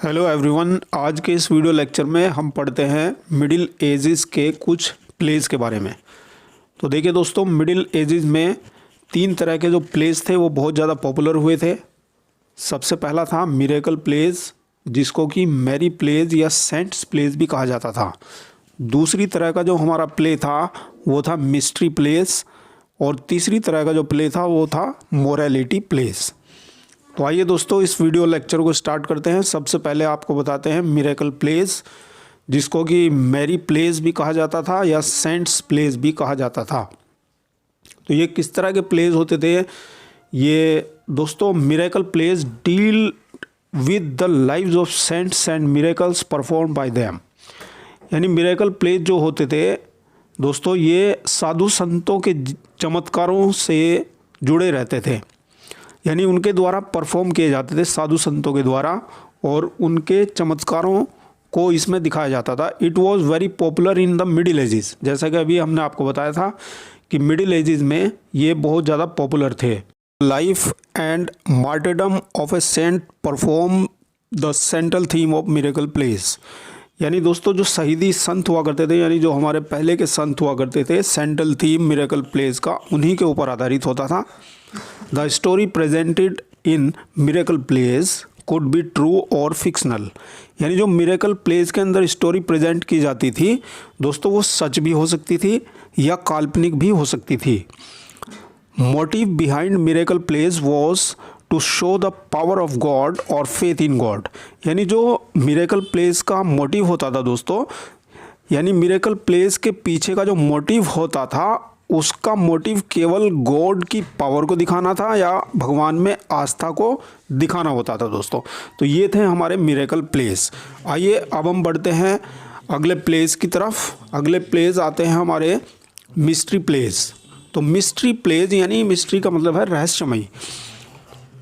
Hello everyone, आज के इस वीडियो लेक्चर में हम पढ़ते हैं मिडिल एजेस के कुछ प्लेस के बारे में। तो देखिए दोस्तों, मिडिल एजेस में 3 तरह के जो प्लेस थे वो बहुत ज़्यादा पॉपुलर हुए थे। सबसे पहला था मिरेकल प्लेस, जिसको कि मैरी प्लेस या सेंट्स प्लेस भी कहा जाता था। दूसरी तरह का जो हमारा प्ले था वो था मिस्ट्री प्लेस, और तीसरी तरह का जो प्ले था वो था मोरालिटी प्लेस। तो आइए दोस्तों, इस वीडियो लेक्चर को स्टार्ट करते हैं। सबसे पहले आपको बताते हैं मिरेकल प्लेस, जिसको कि मैरी प्लेस भी कहा जाता था या सेंट्स प्लेस भी कहा जाता था। तो ये किस तरह के प्लेस होते थे ये दोस्तों? Miracle place deal with the lives of cents and miracles perform by them. यानी मिरेकल प्लेस जो होते थे दोस्तों, ये साधु संतों के चमत्कारों से जुड़े रहते थे। यानी उनके द्वारा परफॉर्म किए जाते थे, साधु संतों के द्वारा, और उनके चमत्कारों को इसमें दिखाया जाता था। It was very popular in the middle ages. जैसा कि अभी हमने आपको बताया था कि मिडिल एजेस में ये बहुत ज़्यादा पॉपुलर थे। Life and martyrdom of a saint perform the central theme of miracle plays. यानी दोस्तों, जो शहीदी संत हुआ करते थे, यानी जो हमारे पहले के संत हुआ करते थे, सेंट्रल थीम मिरेकल प्लेस का उन्हीं के ऊपर आधारित होता था। The story presented in miracle place could be true और फिक्शनल। यानी जो मिरेकल प्लेस के अंदर स्टोरी प्रेजेंट की जाती थी दोस्तों, वो सच भी हो सकती थी या काल्पनिक भी हो सकती थी। Motive behind miracle plays was to show the power of God और फेथ इन गॉड। यानी जो मिरेकल प्लेस का मोटिव होता था दोस्तों, यानी मिरेकल प्लेस के पीछे का जो मोटिव होता था, उसका मोटिव केवल गॉड की पावर को दिखाना था या भगवान में आस्था को दिखाना होता था दोस्तों। तो ये थे हमारे मिरेकल प्लेस। आइए अब हम बढ़ते हैं अगले प्लेस की तरफ। अगले प्लेस आते हैं हमारे मिस्ट्री प्लेस। तो मिस्ट्री प्लेस यानी मिस्ट्री का मतलब है रहस्यमयी।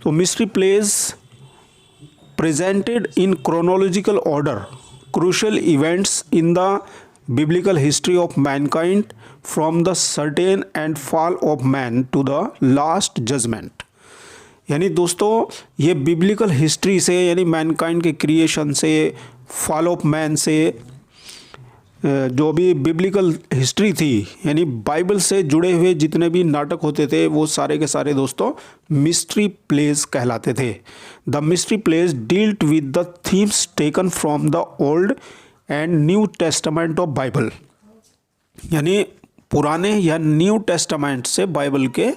तो mystery place presented in chronological order crucial events in the biblical history of mankind from the certain and fall of man to the last judgment। यानी दोस्तों, ये बिब्लिकल हिस्ट्री से, यानी मैनकाइंड के क्रिएशन से, फॉल ऑफ मैन से, जो भी बिब्लिकल हिस्ट्री थी, यानी बाइबल से जुड़े हुए जितने भी नाटक होते थे, वो सारे के सारे दोस्तों मिस्ट्री प्लेस कहलाते थे। The mystery place dealt with the themes taken from the old and new testament of Bible. यानी पुराने या न्यू टेस्टामेंट से बाइबल के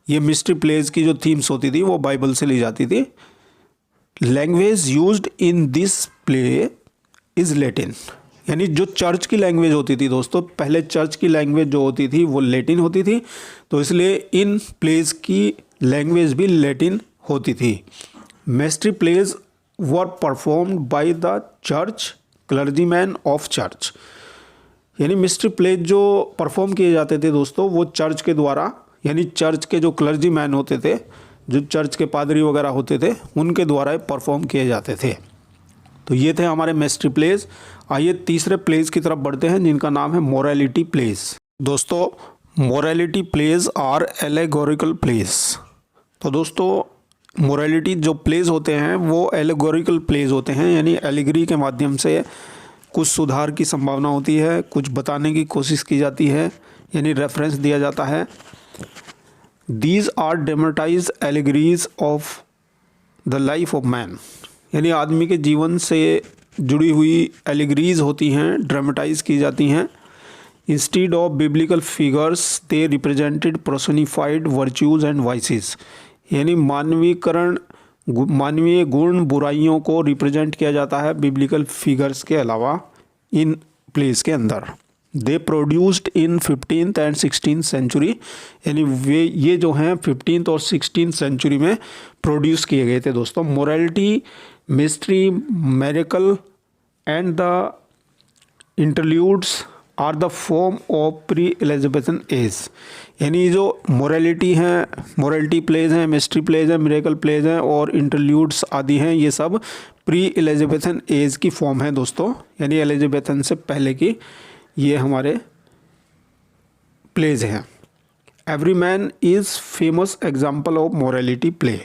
ये मिस्ट्री प्लेस की जो थीम्स होती थी वो बाइबल से ली जाती थी। Language used in this play is Latin. यानी जो चर्च की लैंग्वेज होती थी दोस्तों, पहले चर्च की लैंग्वेज जो होती थी वो लैटिन होती थी, तो इसलिए इन प्लेस की लैंग्वेज भी लैटिन होती थी। Mystery place were performed by the church clergyman of church. यानी मिस्ट्री प्लेस जो परफॉर्म किए जाते थे दोस्तों, वो चर्च के द्वारा, यानी चर्च के जो क्लर्जीमैन होते थे, जो चर्च के पादरी वगैरह होते थे, उनके द्वारा परफॉर्म किए जाते थे। तो ये थे हमारे मिस्ट्री प्लेस। आइए तीसरे प्लेस की तरफ बढ़ते हैं, जिनका नाम है मोरालिटी प्लेस। दोस्तों, morality plays are allegorical plays. तो दोस्तों, मोरालिटी जो प्लेस होते हैं वो एलेगोरिकल प्लेस होते हैं, यानी एलिगरी के माध्यम से कुछ सुधार की संभावना होती है, कुछ बताने की कोशिश की जाती है, यानी रेफरेंस दिया जाता है। These are dramatize allegories of the life of man. यानी आदमी के जीवन से जुड़ी हुई एलिगरीज होती हैं, ड्रामेटाइज की जाती हैं। Instead of biblical figures they represented personified virtues and vices. यानी मानवीय गुण बुराइयों को रिप्रेजेंट किया जाता है बिब्लिकल फिगर्स के अलावा इन प्लेस के अंदर। They produced in 15th and 16th century. यानी वे ये जो हैं 15th और 16th सेंचुरी में प्रोड्यूस किए गए थे दोस्तों। Morality, mystery, miracle and the interludes are the form of pre Elizabethan age. यानी जो मोरालिटी हैं, मोरालिटी प्लेस हैं, मिस्ट्री प्लेस हैं, मिरेकल प्लेस हैं और इंटरल्यूड्स आदि हैं, ये सब प्री एलिजाबेथन एज की फॉर्म है दोस्तों। यानी एलिजाबेथन से पहले की ये हमारे प्लेस हैं। Every man is famous example of morality play.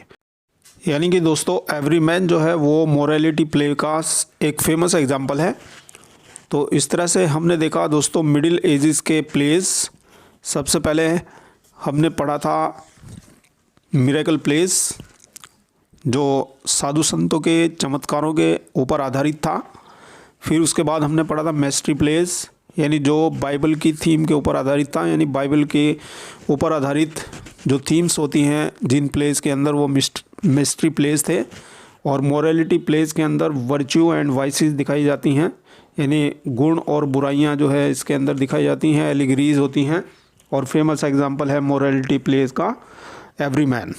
यानी कि दोस्तों एवरीमैन जो है वो मोरालिटी प्ले का एक फेमस एग्जांपल है। तो इस तरह से हमने देखा दोस्तों मिडिल एजेस के प्लेस। सबसे पहले हमने पढ़ा था मिरेकल प्लेस जो साधु संतों के चमत्कारों के ऊपर आधारित था। फिर उसके बाद हमने पढ़ा था मिस्ट्री प्लेस यानी जो बाइबल की थीम के ऊपर आधारित था, यानी बाइबल के ऊपर आधारित जो थीम्स होती हैं जिन प्लेस के अंदर वो मिस्ट्री प्लेस थे। और मोरालिटी प्लेस के अंदर वर्च्यू एंड वाइसेस दिखाई जाती हैं, यानी गुण और बुराइयां जो है इसके अंदर दिखाई जाती हैं, एलिगरीज होती हैं। और फेमस एग्जांपल है मोरालिटी प्लेस का एवरीमैन।